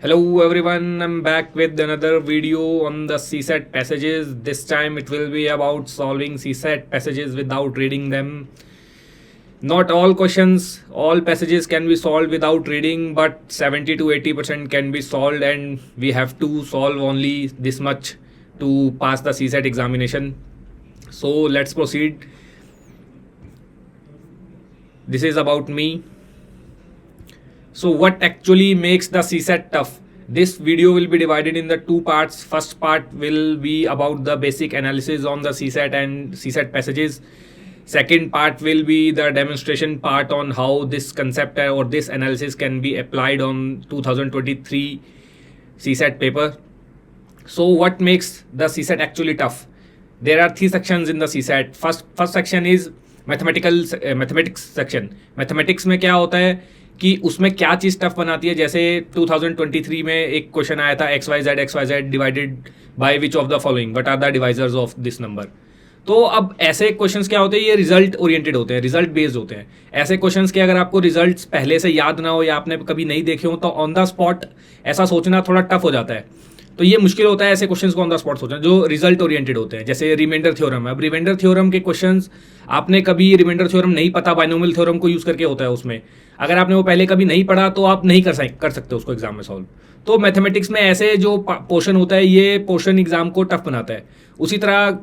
Hello everyone, I'm back with another video on the CSAT passages. This time it will be about solving CSAT passages without reading them. Not all questions, all passages can be solved without reading, but 70 to 80% can be solved, and we have to solve only this much to pass the CSAT examination. So let's proceed. This is about me. So what actually makes the CSAT tough? This video will be divided in the two parts. First part will be about the basic analysis on the CSAT and CSAT passages. Second part will be the demonstration part on how this concept or this analysis can be applied on 2023 CSAT paper. So what makes the CSAT actually tough? There are three sections in the CSAT. First section is mathematics section. Mathematics में क्या होता है कि उसमें क्या चीज़ tough बनाती है. जैसे 2023 में एक क्वेश्चन आया था XYZ divided by which of the following, what are the divisors of this number. तो अब ऐसे क्वेश्चंस क्या होते हैं, ये रिजल्ट ओरिएंटेड होते हैं, रिजल्ट बेस्ड होते हैं. ऐसे क्वेश्चंस के अगर आपको रिजल्ट्स पहले से याद ना हो या आपने कभी नहीं देखे हो तो ऑन द स्पॉट ऐसा सोचना थोड़ा टफ हो जाता है. तो ये मुश्किल होता है ऐसे क्वेश्चंस को ऑन द स्पॉट सोचना जो रिजल्ट ओरिएंटेड होते हैं. जैसे रिमाइंडर थ्योरम है. अब रिमाइंडर थ्योरम के क्वेश्चंस आपने कभी रिमाइंडर थ्योरम नहीं पता, बाइनोमियल थ्योरम को यूज करके होता है उसमें. अगर आपने वो पहले कभी नहीं पढ़ा तो आप नहीं कर सकते उसको एग्जाम में सॉल्व. तो मैथमेटिक्स में ऐसे जो पोर्शन होता है ये पोर्शन एग्जाम को टफ बनाता है. उसी तरह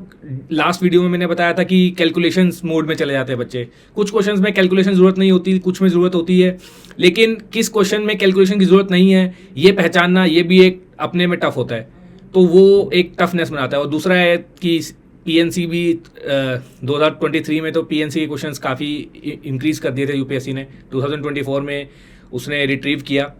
लास्ट वीडियो में मैंने बताया था कि कैलकुलेशंस मोड में चले जाते हैं बच्चे. कुछ क्वेश्चंस में कैलकुलेशन जरूरत नहीं होती, कुछ में जरूरत होती है. लेकिन किस क्वेश्चन में कैलकुलेशन की जरूरत नहीं है ये पहचानना, ये भी एक अपने में टफ होता है. तो वो एक टफनेस बनाता है. और दूसरा है कि पीएनसी भी 2023 में तो पीएनसी के क्वेश्चंस काफ़ी इंक्रीज कर दिए थे यूपीएससी ने. 2024 में उसने रिट्रीव किया.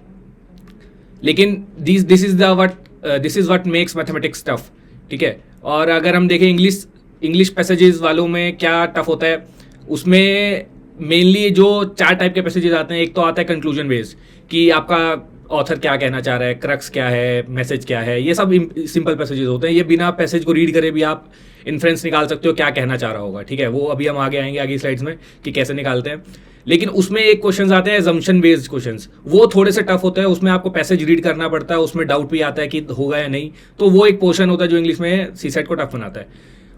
लेकिन this is what makes mathematics tough. ठीक है. और अगर हम देखें इंग्लिश पैसेजेस वालों में क्या टफ होता है, उसमें मेनली जो 4 टाइप के पैसेजेस आते हैं. एक तो आता है कंक्लूजन बेस्ड, कि आपका ऑथर क्या कहना चाह रहा है, क्रक्स क्या है, मैसेज क्या है. ये सब सिंपल पैसेजेस होते हैं. ये बिना पैसेज को रीड करे भी आप इन्फ्रेंस निकाल सकते हो क्या कहना चाह रहा होगा. ठीक है. वो अभी हम आगे आएंगे आगे स्लाइड्स में कि कैसे निकालते हैं. लेकिन उसमें एक क्वेश्चन आते हैं एजम्पशन बेस्ड क्वेश्चंस. वो थोड़े से टफ होते हैं. उसमें आपको पैसेज रीड करना पड़ता है, उसमें डाउट भी आता है कि होगा या नहीं. तो वो एक पोर्शन होता है जो इंग्लिश में सीसेट को टफ बनाता है.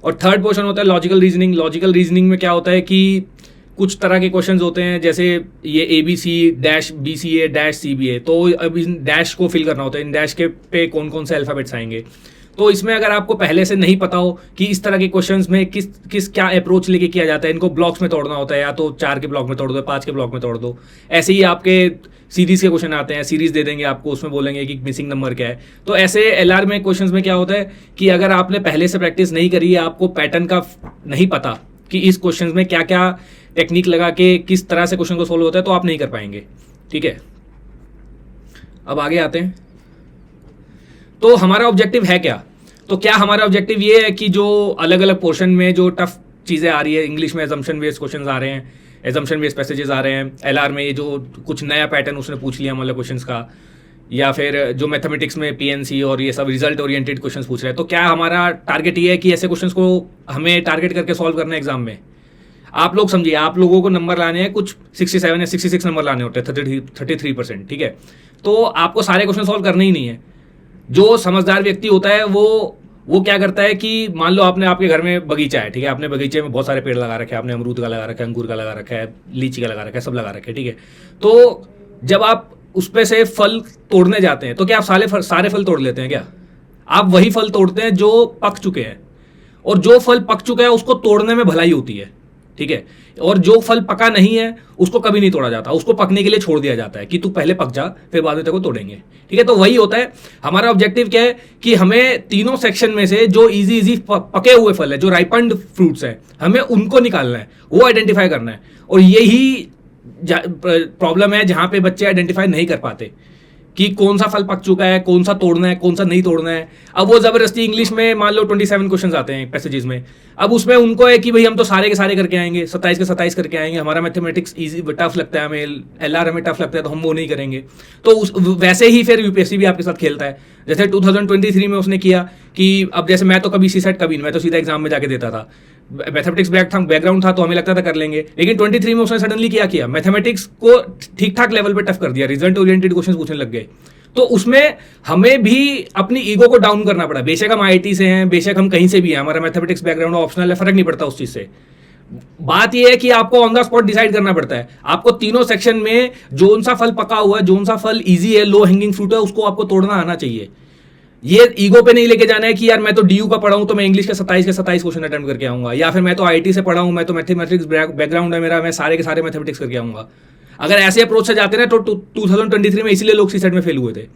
और थर्ड पोर्शन होता है लॉजिकल रीजनिंग. लॉजिकल रीजनिंग में क्या होता है कि कुछ तरह के क्वेश्चंस होते हैं, जैसे ये ABC dash BCA dash CBA. तो अब इन डैश को फिल करना होता है. इन डैश के पे कौन कौन से अल्फ़ाबेट्स आएंगे. तो इसमें अगर आपको पहले से नहीं पता हो कि इस तरह के क्वेश्चंस में किस क्या अप्रोच लेके किया जाता है, इनको ब्लॉक्स में तोड़ना होता है, या तो 4 के ब्लॉक में तोड़ दो, 5 के ब्लॉक में तोड़ दो. ऐसे ही आपके सीरीज के क्वेश्चन आते हैं, सीरीज दे देंगे आपको, उसमें बोलेंगे कि मिसिंग नंबर क्या है. तो ऐसे LR में क्वेश्चंस में क्या होता है कि अगर आपने पहले से प्रैक्टिस नहीं करी है, आपको पैटर्न का नहीं पता कि इस क्वेश्चन में क्या क्या टेक्निक लगा के किस तरह से क्वेश्चन को सोल्व होता है, तो आप नहीं कर पाएंगे. ठीक है. अब आगे आते हैं. तो हमारा ऑब्जेक्टिव है क्या? तो क्या हमारा ऑब्जेक्टिव ये है कि जो अलग अलग पोर्शन में जो टफ चीज़ें आ रही है, इंग्लिश में एजम्पशन बेस्ड क्वेश्चन आ रहे हैं, एजम्पशन बेस्ड पैसेजेस आ रहे हैं, LR में ये जो कुछ नया पैटर्न उसने पूछ लिया मतलब क्वेश्चंस का, या फिर जो मैथमेटिक्स में PNC और ये सब रिजल्ट ओरिएंटेड क्वेश्चंस पूछ रहे हैं. तो क्या हमारा टारगेट ये है कि ऐसे क्वेश्चंस को हमें टारगेट करके सॉल्व करना है एग्जाम में. आप लोग समझिए, आप लोगों को नंबर लाने हैं कुछ 67 या 66 नंबर लाने होते हैं, 33%. ठीक है. तो आपको सारे क्वेश्चन सॉल्व करने ही नहीं है. जो समझदार व्यक्ति होता है वो क्या करता है कि मान लो आपके घर में बगीचा है. ठीक है. आपने बगीचे में बहुत सारे पेड़ लगा रखे हैं. आपने अमरूद का लगा रखा है, अंगूर का लगा रखा है, लीची का लगा रखा है, सब लगा रखे हैं. ठीक है. तो जब आप उस पे से फल तोड़ने जाते हैं तो क्या आप सारे फल तोड़ लेते हैं क्या? आप वही फल तोड़ते हैं जो पक चुके हैं. और जो फल पक चुका है उसको तोड़ने में भलाई होती है. ठीक है. और जो फल पका नहीं है उसको कभी नहीं तोड़ा जाता, उसको पकने के लिए छोड़ दिया जाता है कि तू पहले पक जा फिर बाद में तेरे को तोड़ेंगे. ठीक है. तो वही होता है हमारा ऑब्जेक्टिव. क्या है कि हमें तीनों सेक्शन में से जो इजी पके हुए फल है, जो राइपन्ड फ्रूट्स है, हमें उनको निकालना है, वो आइडेंटिफाई करना है. और यही प्रॉब्लम है जहां पे बच्चे आइडेंटिफाई नहीं कर पाते कि कौन सा फल पक चुका है, कौन सा तोड़ना है, कौन सा नहीं तोड़ना है. अब वो जबरदस्ती इंग्लिश में मान लो 27 क्वेश्चंस आते हैं पैसेजेस में. अब उसमें उनको है कि भाई हम तो सारे के सारे करके आएंगे, 27 के 27 करके आएंगे, हमारा मैथमेटिक्स इजी टफ लगता है, हमें LR हमें टफ लगता है तो हम वो नहीं करेंगे. तो वैसे ही फिर यूपीएससी भी आपके साथ खेलता है. जैसे 2023 में उसने किया कि अब जैसे मैं तो कभी CSAT कभी नहीं, मैं तो सीधा एग्जाम में जाके देता था. मैथमेटिक्स बैकग्राउंड था तो हमें लगता था कर लेंगे. लेकिन 23 में उसने सडनली क्या किया, मैथमेटिक्स को ठीक ठाक लेवल पे टफ कर दिया, रिजल्ट ओरिएंटेड क्वेश्चन पूछने लग गए. तो उसमें हमें भी अपनी ईगो को डाउन करना पड़ा। बेशक हम आईआईटी से हैं, बेशक हम कहीं से भी हैं, हमारा मैथमेटिक्स बैकग्राउंड ऑप्शनल है, फर्क नहीं पड़ता उस चीज से। बात यह है कि आपको ऑन द स्पॉट डिसाइड करना पड़ता है। आपको तीनों सेक्शन में जोन सा फल पका हुआ है, जोन सा फल इजी है, लो हैंगिंग फ्रूट है, उसको आपको तोड़ना आना चाहिए। ये ईगो पे नहीं लेके जाना है कि यार मैं तो डीयू का पढ़ा हूं तो मैं इंग्लिश के 27 क्वेश्चन अटेम्प्ट करके आऊंगा, या फिर मैं तो आईआईटी से पढ़ा हूं, मैं तो मैथमेटिक्स बैकग्राउंड है मेरा, मैं सारे के सारे मैथमेटिक्स करके आऊंगा। अगर ऐसे अप्रोच से जाते ना तो 2023 में इसीलिए लोग सीसेट में फेल हुए थे।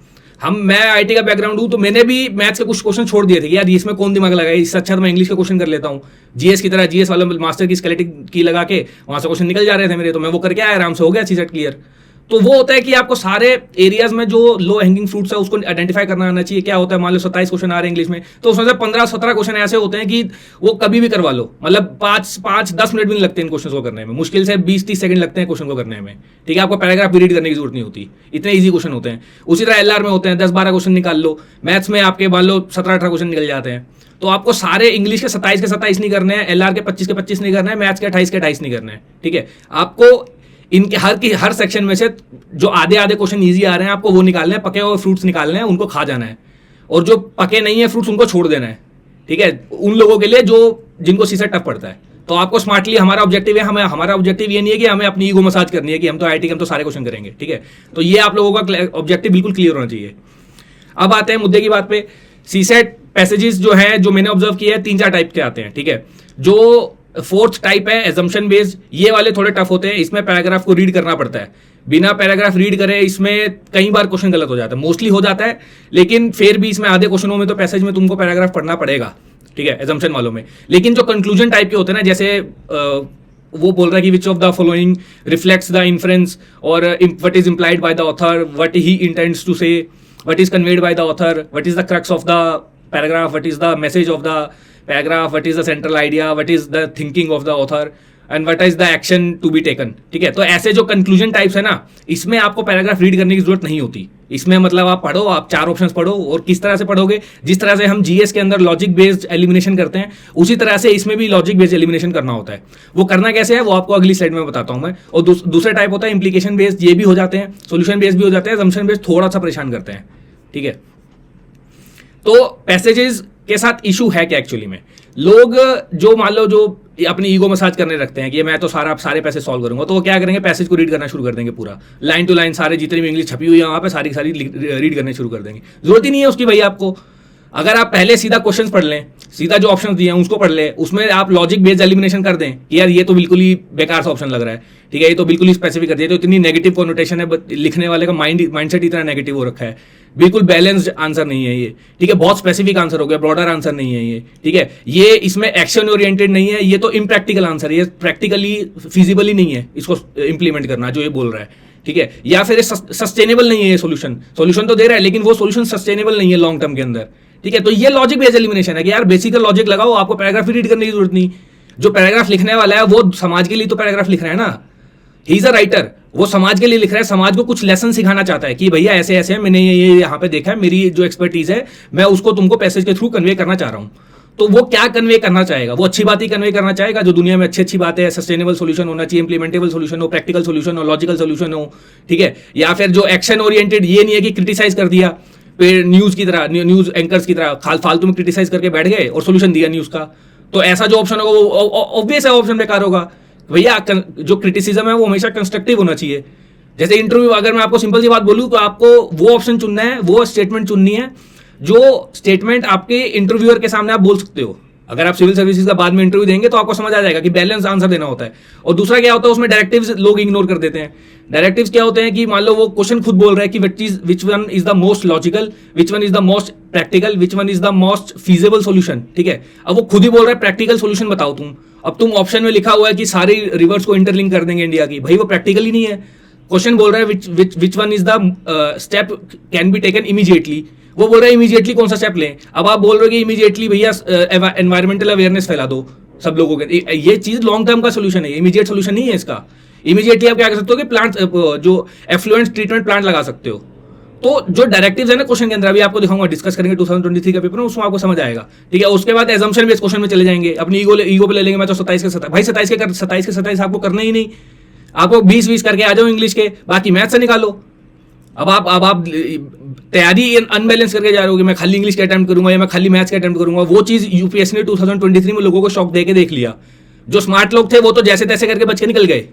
मैं आईटी का बैकग्राउंड हूं तो मैंने भी मैथ्स के कुछ क्वेश्चन छोड़ दिए थे कि यार इसमें कौन दिमाग लगाए, इससे अच्छा तो मैं इंग्लिश के क्वेश्चन कर लेता हूं। जीएस की तरह जीएस वाला मास्टर की स्केलेटिक की लगा के वहां से क्वेश्चन निकल जा रहे थे मेरे, तो मैं वो करके आया, आराम से हो गया सीसेट क्लियर। तो वो होता है कि आपको सारे एरियाज में जो लो हैंगिंग फ्रूट्स है उसको आइडेंटिफाई करना आना चाहिए। क्या होता है, मान लो 27 क्वेश्चन आ रहे हैं इंग्लिश में, तो उसमें से 15-17 क्वेश्जन ऐसे होते हैं कि वो कभी भी करवा लो, मतलब 5-10 मिनट भी नहीं लगते इन क्वेश्चन को करने में, मुश्किल से 20-30 सेकंड लगते हैं क्वेश्चन को करने में। ठीक है, आपको पैराग्राफ भी रीड करने की जरूरत नहीं होती, इतने ईजी क्वेश्चन होते हैं। उसी तरह एलआर में होते हैं 10-12 क्वेश्चन निकाल लो, मैथ्स में आपके मान लो 17-18 क्वेश्चन निकल जाते हैं। तो आपको सारे इंग्लिश के 27 नहीं करने हैं, एलआर के 25 नहीं करना है, मैथ्स के 28 नहीं करना है। ठीक है, आपको इनके हर सेक्शन में से जो आधे क्वेश्चन इजी आ रहे हैं आपको वो निकालने हैं, पके हुए फ्रूट्स निकालने हैं, उनको खा जाना है, और जो पके नहीं है फ्रूट्स उनको छोड़ देना है। ठीक है, उन लोगों के लिए जो जिनको सीसेट टफ पड़ता है। तो आपको स्मार्टली, हमारा ऑब्जेक्टिव है, हमारा ऑब्जेक्टिव ये नहीं है कि हमें अपनी ईगो मसाज करनी है कि हम तो आईआईटी के हम तो सारे क्वेश्चन करेंगे। ठीक है, तो ये आप लोगों का ऑब्जेक्टिव बिल्कुल क्लियर होना चाहिए। अब आते हैं मुद्दे की बात पे। सीसेट पैसेजेस जो है, जो मैंने ऑब्जर्व किया है, 3-4 टाइप के आते हैं। ठीक है, जो फोर्थ टाइप है एजम्पशन बेस्ड, ये वाले थोड़े टफ होते हैं, इसमें पैराग्राफ को रीड करना पड़ता है। बिना पैराग्राफ रीड करे इसमें कई बार क्वेश्चन गलत हो जाता है, मोस्टली हो जाता है, लेकिन फिर भी इसमें आधे क्वेश्चनों में तो पैसेज में तुमको पैराग्राफ पढ़ना पड़ेगा। ठीक है, एजम्पशन वालों में। लेकिन जो कंक्लूजन टाइप के होते हैं ना, जैसे वो बोल रहा है कि which of the following reflects the inference, और what is implied by the author, what he intends to say, what is conveyed by the author, what is the crux of the paragraph, what is the message of the paragraph, what is the central idea, what is the thinking of the author, and what is the action to be taken। ठीक है, तो ऐसे जो conclusion types है ना, इसमें आपको paragraph read करने की जरूरत नहीं होती। इसमें मतलब आप पढ़ो, आप 4 ऑप्शंस पढ़ो, और किस तरह से पढ़ोगे, जिस तरह से हम जीएस के अंदर लॉजिक बेस्ड एलिमिनेशन करते हैं, उसी तरह से इसमें भी लॉजिक बेस्ड एलिमिनेशन करना होता है। वो करना कैसे है वो आपको अगली स्लाइड में बताता हूं मैं। और दूसरा टाइप होता है इंप्लीकेशन बेस्ड, ये भी हो जाते हैं, सोल्यूशन बेस्ड भी हो जाते हैं, असम्पशन बेस्ड थोड़ा सा परेशान करते हैं। ठीक है, तो पैसेजेस के साथ इशू है क्या एक्चुअली में, लोग जो मान लो जो अपनी ईगो मसाज करने रखते हैं कि मैं तो सारे पैसे सॉल्व करूंगा, तो वो क्या करेंगे, पैसेज को रीड करना शुरू कर देंगे, पूरा लाइन टू लाइन सारे जितनी भी इंग्लिश छपी हुई है वहां पे सारी रीड करने शुरू कर देंगे। जरूरत ही नहीं है उसकी भाई आपको। अगर आप पहले सीधा क्वेश्चंस पढ़ लें, सीधा जो ऑप्शन दिए हैं उसको पढ़ लें, उसमें आप लॉजिक बेस्ड एलिमिनेशन कर दें कि यार ये तो बिल्कुल ही बेकार सा ऑप्शन लग रहा है। ठीक है, ये तो बिल्कुल ही स्पेसिफिक कर दिया, तो इतनी नेगेटिव कॉनोटेशन है, लिखने वाले का माइंडसेट इतना नेगेटिव हो रखा है, बिल्कुल बैलेंस्ड आंसर नहीं है ये। ठीक है, बहुत स्पेसिफिक आंसर हो गया, ब्रॉडर आंसर नहीं है ये। ठीक है, ये इसमें एक्शन ओरिएंटेड नहीं है, ये तो इम्प्रैक्टिकल आंसर है, ये प्रैक्टिकली फिजिबल ही नहीं है इसको इंप्लीमेंट करना जो ये बोल रहा है। ठीक है, या फिर सस्टेनेबल नहीं है ये सोल्यूशन तो दे रहा है, लेकिन वो सोल्यूशन सस्टेनेबल नहीं है लॉन्ग टर्म के अंदर। ठीक है, तो ये लॉजिक बेस्ड एलिमिनेशन है कि यार बेसिक लॉजिक लगाओ, आपको पैराग्राफ रीड करने की जरूरत नहीं। जो पैराग्राफ लिखने वाला है वो समाज के लिए तो पैराग्राफ लिख रहा है ना, ही इज अ राइटर, वो समाज के लिए लिख रहा है, समाज को कुछ लेसन सिखाना चाहता है कि भैया ऐसे ऐसे है, मैंने ये यहाँ पे देखा है, मेरी जो एक्सपर्टीज है मैं उसको तुमको पैसेज के थ्रू कन्वे करना चाह रहा हूँ। तो वो क्या कन्वे करना चाहेगा, वो अच्छी बात ही कन्वे करना चाहेगा, जो दुनिया में अच्छी बात है, सस्टेनेबल सोल्यूशन होना चाहिए, इंप्लीमेंटेबल सोल्यूशन हो, प्रैक्टिकल सोल्यूशन हो, लॉजिकल सोल्यूशन हो। ठीक है, या फिर जो एक्शन ओरिएंटेड, ये नहीं है कि क्रिटिसाइज कर दिया फिर न्यूज की तरह, न्यूज एंकर्स की तरह फालतू में क्रिटिसाइज करके बैठ गए और सोल्यूशन दिया न्यूज का, तो ऐसा जो ऑप्शन होगा वो ऑब्वियस है ऑप्शन बेकार होगा। भैया जो क्रिटिसिज्म है वो हमेशा कंस्ट्रक्टिव होना चाहिए। जैसे इंटरव्यू, अगर मैं आपको सिंपल सी बात बोलूं तो आपको वो ऑप्शन चुनना है, वो स्टेटमेंट चुननी है जो स्टेटमेंट आपके इंटरव्यूअर के सामने आप बोल सकते हो। अगर आप सिविल सर्विसेज का बाद में इंटरव्यू देंगे तो आपको समझ आ जाएगा कि बैलेंस आंसर देना होता है। और दूसरा क्या होता है, उसमें डायरेक्टिव्स लोग इग्नोर कर देते हैं। डायरेक्टिव्स क्या होते हैं कि मान लो वो क्वेश्चन खुद बोल रहा है कि which one is the most logical, which one is the most practical, which one is the most feasible solution. ठीक है, अब वो खुद ही बोल रहा है प्रैक्टिकल सोल्यूशन बताओ तुम। अब तुम ऑप्शन में लिखा हुआ है कि सारी रिवर्स को इंटरलिंक कर देंगे इंडिया की, भाई वो प्रैक्टिकल ही नहीं है। क्वेश्चन बोल रहा है which one is the step can be taken immediately, वो बोल रहा है इमीडिएटली कौन सा स्टेप लें। अब आप बोल रहे हो कि इमीडिएटली भैया एनवायरमेंटल अवेयरनेस फैला दो सब लोगों के, ये चीज लॉन्ग टर्म का सोल्यूशन है, इमीडिएट सोल्यूशन नहीं है इसका। इमीडिएटली आप क्या कर सकते हो कि प्लांट जो एफ्लुएंट ट्रीटमेंट प्लांट लगा सकते हो। तो जो डायरेक्टिव्स है ना क्वेश्चन के अंदर, अभी आपको दिखाऊंगा, डिस्कस करेंगे 2023 का पेपर में, उसमें आपको समझ आएगा। ठीक है, उसके बाद एजम्पशन बेस्ड क्वेश्चन में चले जाएंगे, अपनी ईगो पे ले लेंगे, मैं तो 27 के 27, भाई 27 के 27 आपको करना ही नहीं, आपको 20 करके आ जाओ इंग्लिश के, बाकी मैथ से निकालो। अब आप तैयारी अनबैलेंस करके जा रहे हो कि मैं खाली इंग्लिश का अटेम्प्ट करूंगा या मैं खाली मैथ्स का अटेम्प्ट करूंगा। वो चीज यूपीएससी ने 2023 में लोगों को शॉक दे के देख लिया। जो स्मार्ट लोग थे वो तो जैसे तैसे करके बच के निकल गए,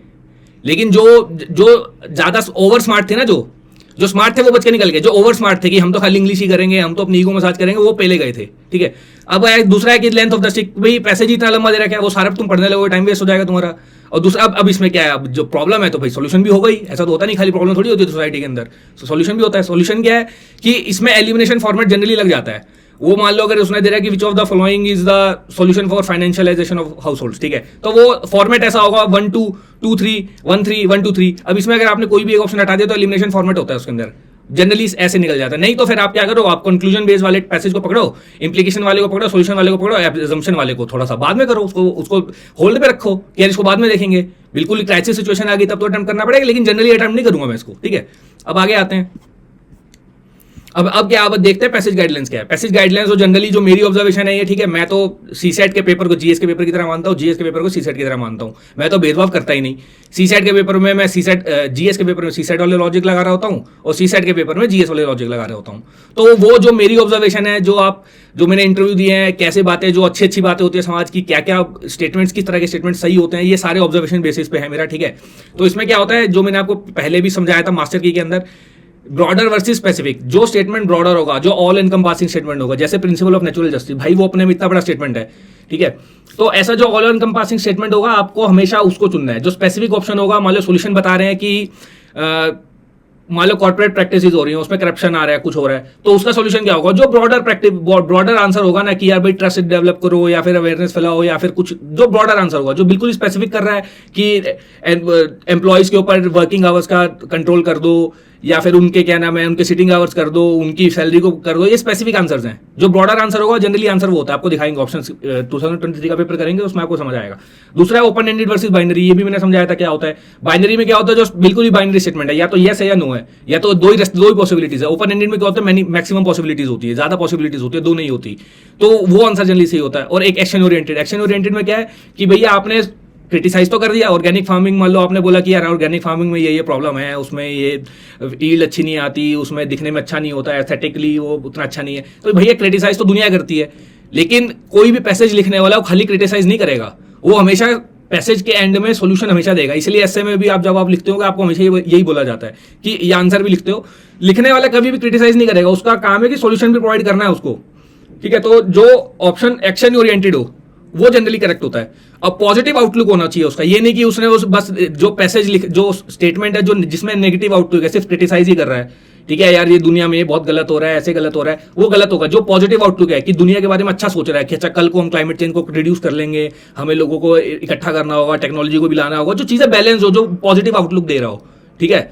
लेकिन जो जो ज्यादा ओवर स्मार्ट थे ना, जो स्मार्ट थे वो बच के निकल गए। जो ओवर स्मार्ट थे कि हम तो खाली इंग्लिश ही करेंगे, हम तो अपनी ईगो मसाज करेंगे, वो पहले गए थे। ठीक है, अब दूसरा है कि लेंथ ऑफ द स्टिक, भाई पैसेज इतना लंबा दे रखा है, वो सारा तुम पढ़ने लगोगे, टाइम वेस्ट हो जाएगा तुम्हारा। और दूसरा अब इसमें क्या है, अब जो प्रॉब्लम है तो भाई सोल्यूशन भी हो गई। ऐसा तो होता नहीं खाली प्रॉब्लम थोड़ी होती है सोसाइटी के अंदर, सोल्यूशन भी होता है। सोल्यूशन क्या है कि इसमें एलिमिनेशन फॉर्मेट जनरली लग जाता है। वो मान लो अगर उसने दे रहा है कि which of the following is the solution for financialisation of house hold, ठीक है, तो वो फॉर्मेट ऐसा होगा 1 2 2 3 1 3 1 2 3। अब इसमें अगर आपने कोई भी एक ऑप्शन हटा दिया तो एलिमिनेशन फॉर्मेट होता है उसके अंदर, जनरली ऐसे निकल जाता है। नहीं तो फिर आप क्या करो, आप कंक्लूजन बेस्ड वाले पैसेज को पकड़ो, इंप्लीकेशन वाले को पकड़ो, सॉल्यूशन वाले को पकड़ो, एजम्पशन वाले को थोड़ा सा बाद में करो, उसको होल्ड पे रखो कि यार इसको बाद में देखेंगे। बिल्कुल क्राइसिस सिचुएशन आ गई तब तो अटेम्प्ट करना पड़ेगा, लेकिन जनरली अटेम्प्ट नहीं करूंगा मैं इसको। ठीक है, अब आगे आते हैं। अब क्या, अब देखते हैं पैसेज गाइडलाइंस क्या है। पैसेज गाइडलाइंस जनरली जो मेरी ऑब्जर्वेशन है ये, ठीक है, मैं तो सीसेट के पेपर को जीएस के पेपर की तरह मानता हूँ, जीएस के पेपर को सीसेट की तरह मानता हूँ। मैं तो भेदभाव करता ही नहीं। सीसेट के पेपर में मैं सीसेट, जीएस के पेपर में सीसेट वाले लॉजिक लगा रहा होता हूँ और सीसेट के पेपर में जीएस वाले लॉजिक लगा रहा होता हूँ। तो वो जो मेरी ऑब्जर्वेशन है, जो मैंने इंटरव्यू दिए हैं, कैसे बातें, जो अच्छी अच्छी बातें होती है समाज की, क्या क्या स्टेटमेंट्स, किस तरह के स्टेटमेंट सही होते हैं, ये सारे ऑब्जर्वेशन बेसिस पे है मेरा। ठीक है, तो इसमें क्या होता है, जो मैंने आपको पहले भी समझाया था मास्टर की के अंदर, ब्रॉडर वर्सेस स्पेसिफिक। जो स्टेटमेंट ब्रॉडर होगा, जो ऑल एनकम्पासिंग स्टेटमेंट होगा, जैसे प्रिंसिपल ऑफ नेचुरल जस्टिस, भाई वो अपने में इतना बड़ा स्टेटमेंट है। ठीक है, तो ऐसा जो ऑल एनकम्पासिंग स्टेटमेंट होगा, आपको हमेशा उसको चुनना है। जो स्पेसिफिक ऑप्शन होगा, मान लो सोल्यूशन बता रहे हैं कि मान लो कॉर्पोरेट प्रैक्टिसेस हो रही है, उसमें करप्शन आ रहा है, कुछ हो रहा है, तो उसका सोल्यूशन क्या होगा, जो ब्रॉडर आंसर होगा ना कि यार भाई ट्रस्ट डेवलप करो या फिर अवेयरनेस फैलाओ या फिर कुछ, जो ब्रॉडर आंसर होगा, जो बिल्कुल स्पेसिफिक कर रहा है कि एम्प्लॉयज के ऊपर वर्किंग आवर्स का कंट्रोल कर दो या फिर उनके क्या नाम है, उनके सिटिंग आवर्स कर दो, उनकी सैलरी को कर दो, ये स्पेसिफिक आंसर्स हैं। जो ब्रॉडर आंसर होगा जनरली आंसर वो होता है, आपको दिखाएंगे ऑप्शन 2023 का पेपर करेंगे, उसमें आपको समझ आएगा। दूसरा है ओपन एंडेड वर्सेस बाइनरी, ये भी मैंने समझाया था क्या होता है। बाइनरी में क्या होता है, जो बिल्कुल ही बाइनरी स्टेटमेंट है, या तो यस है या नो है, या तो दो ही पॉसिबिलिटीज है। ओपन एंडेड में क्या होता है, मैक्सिमम पॉसिबिलिटीज होती है, ज्यादा पॉसिबिलिटीज होती है, दो नहीं होती, तो वो आंसर जनरली सही होता है। और एक एक्शन ओरिएंटेड में क्या है कि भैया आपने क्रिटिसाइज तो कर दिया। ऑर्गेनिक फार्मिंग मान लो आपने बोला कि यार ऑर्गेनिक फार्मिंग में ये प्रॉब्लम है, उसमें ये ईल्ड अच्छी नहीं आती, उसमें दिखने में अच्छा नहीं होता, एस्थेटिकली वो उतना अच्छा नहीं है, तो भैया क्रिटिसाइज तो दुनिया करती है, लेकिन कोई भी पैसेज लिखने वाला वो खाली क्रिटिसाइज नहीं करेगा, वो हमेशा पैसेज के एंड में सॉल्यूशन हमेशा देगा। इसलिए ऐसे में भी आप जब आप लिखते हो आपको हमेशा यही बोला जाता है कि ये आंसर भी लिखते हो, लिखने वाला कभी भी क्रिटिसाइज नहीं करेगा, उसका काम है कि सॉल्यूशन भी प्रोवाइड करना है उसको। ठीक है, तो जो ऑप्शन एक्शन ओरिएंटेड हो वो जनरली करेक्ट होता है। अब पॉजिटिव आउटलुक होना चाहिए उसका, ये नहीं कि उसने उस बस जो पैसेज जो स्टेटमेंट है जो जिसमें नेगेटिव आउटलुक है, सिर्फ क्रिटिसाइज ही कर रहा है, ठीक है यार ये दुनिया में ये बहुत गलत हो रहा है, ऐसे गलत हो रहा है, वो गलत होगा। जो पॉजिटिव आउटलुक है कि दुनिया के बारे में अच्छा सोच रहा है कि अच्छा कल को हम क्लाइमेट चेंज को रिड्यूस कर लेंगे, हमें लोगों को इकट्ठा करना होगा, टेक्नोलॉजी को भी लाना होगा, जो चीजें बैलेंस हो, जो पॉजिटिव आउटलुक दे रहा हो। ठीक है,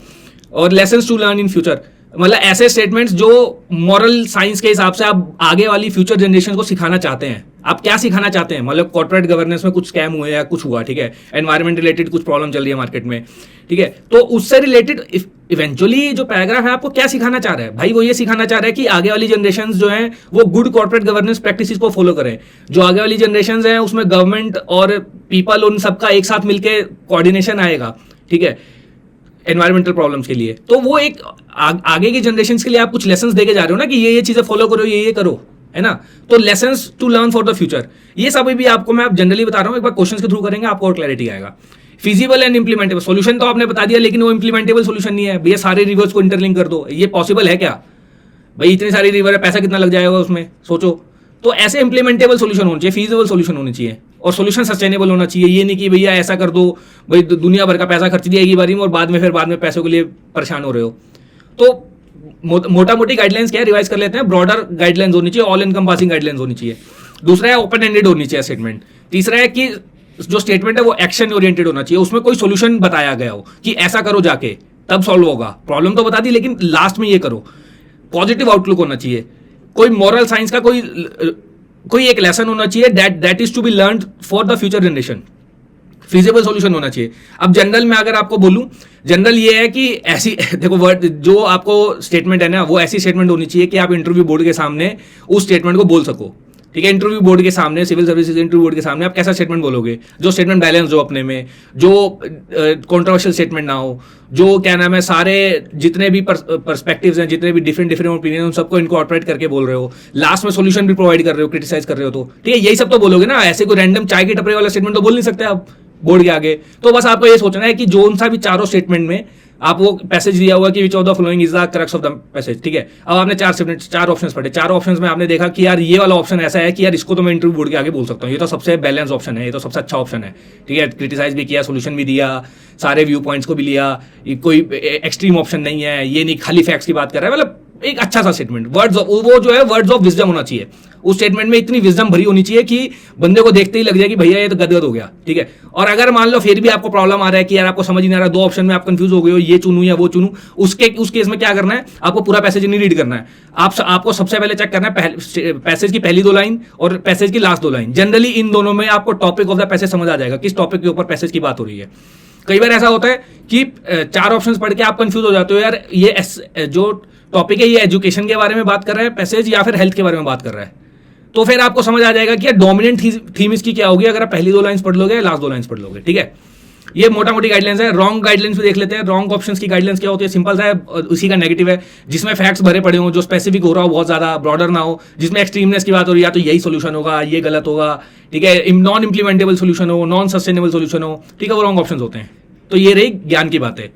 और lessons to learn in future, मतलब ऐसे स्टेटमेंट्स जो मॉरल साइंस के हिसाब से आप आगे वाली फ्यूचर जनरेशन को सिखाना चाहते हैं। आप क्या सिखाना चाहते हैं, मतलब कॉर्पोरेट गवर्नेंस में कुछ स्कैम हुए या कुछ हुआ, ठीक है, एनवायरमेंट रिलेटेड कुछ प्रॉब्लम चल रही है मार्केट में, ठीक है, तो उससे रिलेटेड इवेंचुअली जो पैराग्राफ है आपको क्या सिखाना चाह रहा है, भाई वो ये सिखाना चाह रहा है कि आगे वाली जनरेशन जो है वो गुड कॉर्पोरेट गवर्नेंस प्रैक्टिसेस को फॉलो करें। जो आगे वाली जनरेशन है उसमें गवर्नमेंट और पीपल उन सबका एक साथ मिलकर कोऑर्डिनेशन आएगा, ठीक है, एनवायरमेंटल प्रॉब्लम्स के लिए। तो वो एक आगे की जनरेशन के लिए आप कुछ लेसन्स देके जा रहे हो ना कि ये चीजें फॉलो करो, ये करो, है ना। तो lessons to learn for the future, ये सब भी आपको मैं जनरली बता रहा हूँ, एक बार क्वेश्चंस के थ्रू करेंगे आपको और क्लैरिटी आएगा। फिजिबल एंड इंप्लीमेंटेबल, सोल्यूशन तो आपने बता दिया लेकिन वो इंप्लीमेंटेबल सोल्यूशन नहीं है। भैया सारे रिवर्स को इंटरलिंक कर दो, ये पॉसिबल है क्या भाई, इतनी सारी रिवर है, पैसा कितना लग जाएगा उसमें, सोचो। तो ऐसे इंप्लीमेंटेबल सोल्यूशन होने चाहिए, फीजिबल सोल्यूशन होने चाहिए, और सोल्यूशन सस्टेनेबल होना चाहिए। ये नहीं कि भैया ऐसा कर दो, भाई दुनिया भर का पैसा खर्च दिया एक ही बारी में और बाद में पैसों के लिए परेशान हो रहे हो। तो मोटा मोटी गाइडलाइंस क्या है, रिवाइज कर लेते हैं। ब्रॉडर गाइडलाइंस होनी चाहिए, ऑल एनकम्पासिंग गाइडलाइंस होनी चाहिए। दूसरा है ओपन एंडेड होनी चाहिए स्टेटमेंट। तीसरा है कि जो स्टेटमेंट है वो एक्शन ओरिएंटेड होना चाहिए, उसमें कोई सोल्यूशन बताया गया हो कि ऐसा करो जाके तब सॉल्व होगा। प्रॉब्लम तो बता दी लेकिन लास्ट में ये करो। पॉजिटिव आउटलुक होना चाहिए, कोई मॉरल साइंस का कोई एक लेसन होना चाहिए that is to be learn for the future generation. Feasible solution होना चाहिए। अब जनरल में अगर आपको बोलूं, जनरल ये है कि ऐसी देखो वर्ड जो आपको स्टेटमेंट है ना, वो ऐसी स्टेटमेंट होनी चाहिए कि आप इंटरव्यू बोर्ड के सामने उस स्टेटमेंट को बोल सको, ठीक है, इंटरव्यू बोर्ड के सामने, सिविल सर्विसेज इंटरव्यू बोर्ड के सामने आप कैसा स्टेटमेंट बोलोगे जो स्टेटमेंट बैलेंस हो अपने में, जो कंट्रोवर्शियल स्टेटमेंट ना हो, जो क्या नाम है सारे जितने भी पर्सपेक्टिव्स हैं, जितने भी डिफरेंट ओपिनियन उन सबको इनकॉर्पोरेट करके बोल रहे हो, लास्ट में सॉल्यूशन भी प्रोवाइड कर रहे हो, क्रिटिसाइज कर रहे हो, तो ठीक है यही सब तो बोलोगे ना। ऐसे कोई रैंडम चाय के टपरे वाला स्टेटमेंट तो बोल नहीं सकते आप बोर्ड के आगे। तो बस आपको ये सोचना है कि जो उनसा भी चारों स्टेटमेंट में आप वो पैसेज दिया हुआ कि which of the following is the crux of the passage, ठीक है। अब आपने चार ऑप्शंस पढ़े, चारों ऑप्शंस में आपने देखा कि यार ये वाला ऑप्शन ऐसा है कि यार इसको तो मैं इंटरव्यू बोर्ड के आगे बोल सकता हूँ, ये तो सबसे बैलेंस ऑप्शन है, ये तो सबसे अच्छा ऑप्शन है, ठीक है। क्रिटिसाइज भी किया, सोल्यूशन भी दिया, सारे व्यू पॉइंट्स को भी लिया, कोई एक्सट्रीम ऑप्शन नहीं है, ये नहीं खाली फैक्ट्स की बात कर रहा है, मतलब एक अच्छा सा स्टेटमेंट, वर्ड्स वो जो है वर्ड्स ऑफ विजडम होना चाहिए उस स्टेटमेंट में, इतनी विजडम भरी होनी चाहिए कि बंदे को देखते ही लग जाए कि भैया ये तो गदगद हो गया, ठीक है। और अगर मान लो फिर भी आपको प्रॉब्लम आ रहा है कि यार आपको समझ नहीं आ रहा, दो ऑप्शन में आप कंफ्यूज हो गए हो, ये चुनूं या वो चुनूं, उस केस में क्या करना है, आपको पूरा पैसेज नहीं रीड करना है, आपको सबसे पहले चेक करना है पैसेज की पहली 2 लाइन और पैसेज की लास्ट 2 लाइन। जनरली इन दोनों में आपको टॉपिक ऑफ द पैसेज समझ आ जाएगा, किस टॉपिक के ऊपर पैसेज की बात हो रही है। कई बार ऐसा होता है कि 4 ऑप्शंस पढ़ के आप कंफ्यूज हो जाते हो, यार ये जो टॉपिक है ये एजुकेशन के बारे में बात कर रहा है पैसेज या फिर हेल्थ के बारे में बात कर रहा है। तो फिर आपको समझ आ जाएगा कि डोमिनेंट थीम इसकी क्या होगी अगर आप पहली 2 लाइंस पढ़ लोगे, लास्ट 2 लाइंस पढ़ लोगे, ठीक है। ये मोटा मोटी गाइडलाइंस है। रॉन्ग गाइडलाइंस भी देख लेते हैं। रॉन्ग ऑप्शंस की गाइडलाइंस क्या होती है, सिंपल सा है, उसी का नेगेटिव है, जिसमें फैक्ट्स भरे पड़े हो, जो स्पेसिफिक हो रहा हो, बहुत ज्यादा ब्रॉडर ना हो, जिसमें एक्सट्रीमनेस की बात हो रही है, या तो यही सोल्यूशन होगा, ये गलत होगा, ठीक है, नॉन इंप्लीमेंटेबल सोल्यूशन हो, नॉन सस्टेनेबल सोल्यूशन हो, ठीक है, वो रॉन्ग ऑप्शंस होते हैं। तो ये रही ज्ञान की बात है।